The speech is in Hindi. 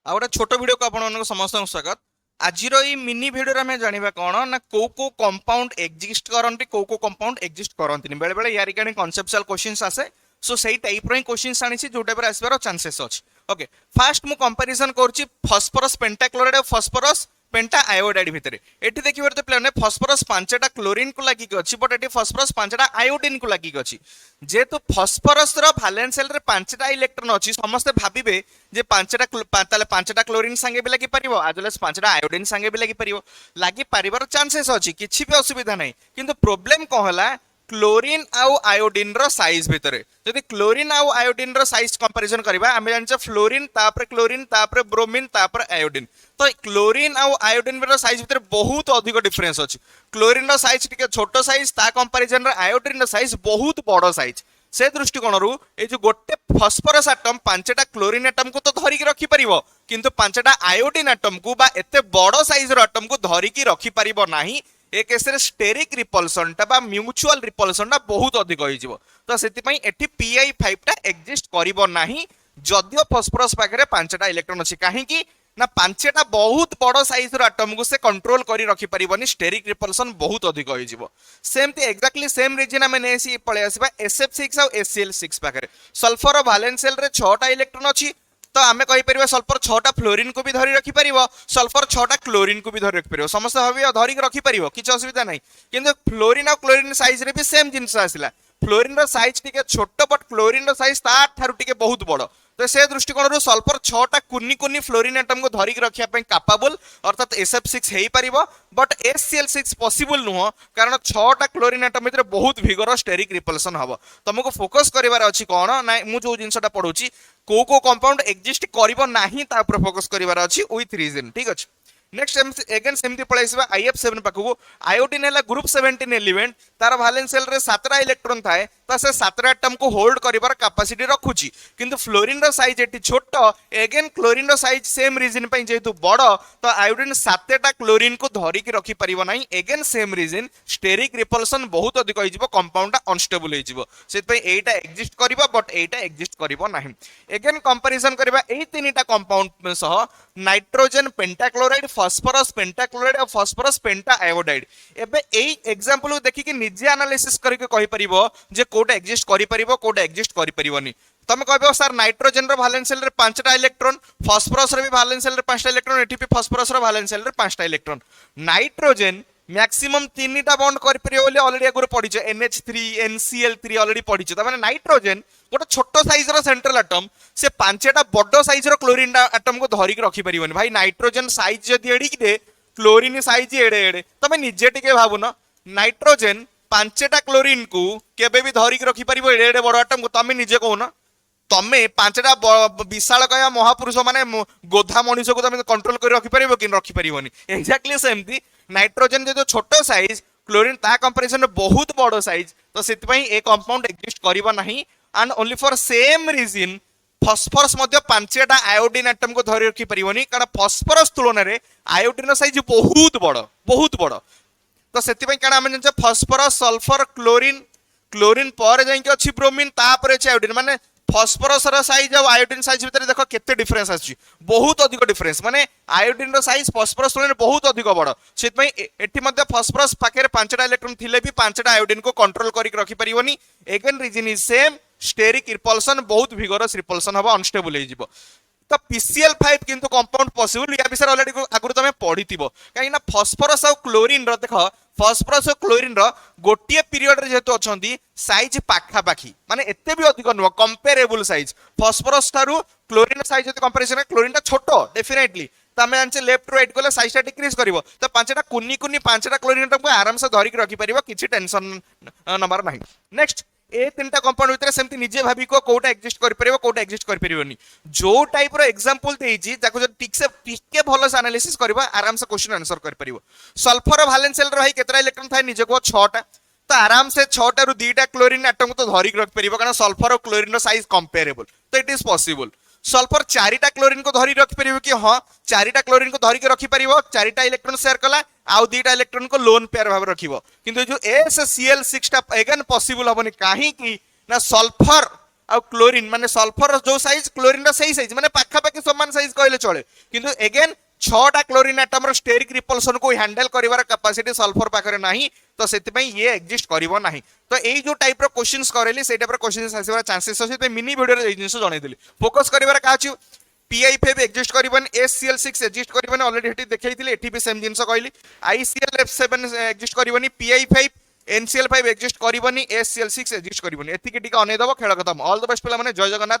आ गोटे छोट वीडियो को आपन समस्त स्वागत। आज मिनी वीडियो में जाना कौन ना को कंपाउंड एक्जिस्ट करती को कंपाउंड एक्जिस्ट करती बेले बेले या रिगार्डिंग कॉन्सेप्चुअल क्वेश्चंस आसे। सो सही टाइप रो क्वेश्चंस आनी जो टाइप आसबार चांसेस अच्छे। ओके फास्ट मु कंपैरिजन करूची फॉस्फोरस पेंटाक्लोराइड और फॉस्फोरस पेंटा आयोडाइड भितर एठी देखिबार तो प्लान फॉस्फोरस पांचटा क्लोरीन को लागि अछि बट एठी फॉस्फोरस पांचटा आयोडीन को लागि अछि। जेतु फॉस्फोरस रो वैलेंस शेल रे पांचटा इलेक्ट्रॉन अछि समस्त भाबिबे जे पांचटा क्लोरीन संगे भी लागि परिबो आज वेल पांचटा आयोडीन संगे भी लागि परिबो लागि परिबार चांसेस अछि किछि भी असुविधा नै। किंतु प्रॉब्लम को हला क्लोरीन आउ आयोडीन रो साइज भितर जदि क्लोरीन आउ आयोडीन रो साइज कंपैरिजन करबा आमे जानि फ्लोरीन तापर क्लोरीन तापर ब्रोमीन तापर आयोडीन तो क्लोरीन आउ आयोडीन रो साइज भितर बहुत अधिक डिफरेंस अछि। क्लोरीन रो साइज टिके छोटो साइज ता कंपैरिजन रो आयोडीन रो साइज बहुत बड़ साइज। से दृष्टिकोण रु ए जो गोटे फॉस्फोरस एटम पांचटा क्लोरीन एटम को तो धरिकी रखि परिबो किंतु पांचटा आयोडीन एटम को बा एते बड़ साइज रो एटम को धरिकी रखि परिबो नाही। ए केस रे स्टेरिक रिपल्सन टा बा म्यूचुअल रिपल्सन टा बहुत अधिक होई जिवो तो सेति पई एठी Pi5 टा एग्जिस्ट करिवो नाही जदियो फॉस्फोरस पाखरे पांचटा इलेक्ट्रॉन अछि काहे कि ना पांचटा बहुत बड़ साइज रो एटम को से कंट्रोल करी रखि परिबोनी स्टेरिक रिपल्सन बहुत अधिक होई जिवो। सेमती एक्जेक्टली सेम रीजन हमें नेसी पळे आसीबा SF6 और HCl6 पाखरे सल्फर वैलेंस शेल रे 6टा इलेक्ट्रॉन अछि तो आमे कहि परिबा सल्फर 6टा फ्लोरीन को भी धरि रखि परिबो सल्फर 6टा क्लोरीन को भी धरि रखि परिबो समस्त भाबी धरि रखि परिबो किछ असुविधा नै। किंतु फ्लोरीन और क्लोरीन साइज रे भी सेम जिंस आसिला फ्लोरीन रो साइज टिके छोटो बट क्लोरीन रो साइज ता थारु टिके बहुत बड़ तो से दृष्टिकोण रु सल्फर 6टा कुनी कुनी फ्लोरीन एटम को धरिक रखिया पे कैपेबल अर्थात SF6 hay परिबो but HCl6 possible नुह कारण 6टा क्लोरीन एटम भितर बहुत भिगर स्टेरिक रिपल्सन हबो। तुमको फोकस करिवार अछि कोन ना मु जो जिंसटा पढुची को कंपाउंड एक्जिस्ट करिवो नाही ता ऊपर फोकस करिवार अछि विथ रीजन ठीक अछि। नेक्स्ट अगेन सेमती पळाइसबा IF7 पाखु आयोडीन हैला ग्रुप 17 एलिमेंट तार वैलेंस शेल रे 7टा इलेक्ट्रॉन थाए तो से 7टा एटम को होल्ड करिवार कैपेसिटी रखुची किंतु फ्लोरीन रो साइज एटी छोट अगेन क्लोरीन रो साइज सेम रीजन पई जेतु बड़ तो आयोडीन 7टा क्लोरीन को धरि के रखि परिबो नाही again same reason steric repulsion बहुत अधिक होई जिवो कंपाउंड अनस्टेबल होई जिवो सेत पई एटा एक्जिस्ट करिवो बट एटा एक्जिस्ट करिवो नाही। अगेन कंपैरिजन करबा एई तीनटा कंपाउंड सह नाइट्रोजन पेंटाक्लोराइड फॉस्फोरस पेंटाक्लोराइड और फॉस्फोरस पेंटा आयोडाइड एबे एई एग्जांपल को देखि कि निजे एनालिसिस करके कहि परिबो जे कोटा एक्जिस्ट करि परिबो कोटा एक्जिस्ट करि परिबोनी। तमे कहबो सर नाइट्रोजन रो वैलेंस शेल रे 5टा इलेक्ट्रॉन फॉस्फोरस रे भी वैलेंस शेल रे 5टा इलेक्ट्रॉन एटी भी फॉस्फोरस रो वैलेंस शेल रे 5टा इलेक्ट्रॉन नाइट्रोजन मैक्सिमम 3टा बॉन्ड कर परियो बोले ऑलरेडी आगुर पढिछ NH3 NCl3 ऑलरेडी पढिछ त माने नाइट्रोजन गोटे छोट साइज रो सेंट्रल एटम से 5टा बड़ साइज रो क्लोरीन एटम को धरिक रखि परिबोनी भाई नाइट्रोजन साइज जदि एडी कि दे क्लोरीन साइज एडे एडे तमे निजे टिके भाबुन नाइट्रोजन 5टा क्लोरीन को केबे भी धरिक रखि परिबो एडे एडे बड़ एटम को तमे निजे कहून तमे 5टा विशाल कया महापुरुष माने गोधा मनुष्य को तमे कंट्रोल कर रखि परिबो कि रखि परिबोनी एक्जेक्टली सेमती नाइट्रोजन जो छोट साइज क्लोरीन ता कंपैरिजन में बहुत बड़ साइज तो सेति पई ए कंपाउंड एक्जिस्ट करिबो नाही and only for same reason phosphorus मध्य 5टा आयोडीन एटम को धरि रखि परिबोनी कारण फॉस्फोरस तुलना रे आयोडीन रो साइज बहुत बड़ तो सेति पई कारण हम जन फॉस्फोरस सल्फर क्लोरीन क्लोरीन पर जाई के अछि ब्रोमीन ता पर अछि आयोडीन माने फॉस्फोरस रो साइज और आयोडीन साइज भितर देखो केते डिफरेंस आछि बहुत अधिक डिफरेंस माने आयोडीन रो साइज फॉस्फोरस तुलना बहुत अधिक बड़ सेत पई एठी मध्ये फॉस्फोरस पाखे 5टा इलेक्ट्रॉन थिले भी 5टा आयोडीन को कंट्रोल करिक रखि परिबोनी again reason is same steric repulsion बहुत विगरस रिपल्सन हबो अनस्टेबल हे जिवो तो PCl5 किंतु कंपाउंड पॉसिबल या विषय ऑलरेडी आगुर तमे पढिथिबो काहे ना फॉस्फोरस और क्लोरीन रो देखो फॉस्फोरस और क्लोरीन रो गोटिए पीरियड रे जेतो अछंती साइज पाखा पाखी माने एते भी अधिक न comparable size phosphorus Tharu chlorine size जति कंपैरिजन क्लोरीन टा छोटो डेफिनेटली तमे जानचे लेफ्ट राइट गले साइज टा डिक्रीज करबो तो 5टा कुनी कुनी 5टा क्लोरीन एटम को आराम से धरिक रखि परिबो किछि टेंशन नंबर नाही। नेक्स्ट ए तीनटा कंपाउंड भितर सेमती निजे भाबी को कोटा एक्जिस्ट कर परिबो कोटा एक्जिस्ट कर परिबोनी जो टाइप रो एग्जांपल देइची जाको जो टिके भलो से एनालिसिस करबा आराम से क्वेश्चन आंसर कर परिबो। सल्फर वैलेंस शेल रही केतरा इलेक्ट्रॉन थाए निजे को 6टा तो आराम से 6टा रु 2टा क्लोरीन एटम को तो धरिक रख परिबो कारण सल्फर और क्लोरीन रो साइज कंपेरेबल तो इट इज पॉसिबल। सल्फर 4टा क्लोरीन को धरि रख परिबो कि हां 4टा क्लोरीन को धरि के रखि परिबो 4टा इलेक्ट्रॉन शेयर कला आउ 2टा इलेक्ट्रॉन को लोन पेयर भाव रखिबो किंतु जो SCl6 टा अगेन पॉसिबल हबनी काहे कि ना सल्फर आ क्लोरीन माने सल्फर जो साइज क्लोरीन सही साइज माने पाखापाखि समान साइज कहले चले किंतु एगेन 6टा क्लोरीन एटम रो स्टेरिक रिपल्सन को हैंडल करिवार कैपेसिटी सल्फर पाखरे नाही तो सेति पई ये एग्जिस्ट करिवो नाही तो एई जो टाइप रो क्वेश्चंस करेली से टाइप रो क्वेश्चंस आसीबार चांसेस अछि तो मिनी वीडियो रे जिंस जणै देली फोकस करिवार का अछि PI5 एग्जिस्ट करिवन SCl6 एग्जिस्ट करिवन ऑलरेडी हेटी देखैथिले एठी भी सेम जिंस कहली ICl7 एग्जिस्ट करिवनी PI5 NCl5 एग्जिस्ट करिवनी SCl6 एग्जिस्ट करिवनी एतिके टिका अनै दबो खेल खत्म ऑल द बेस्ट पिला माने जय जगन्नाथ।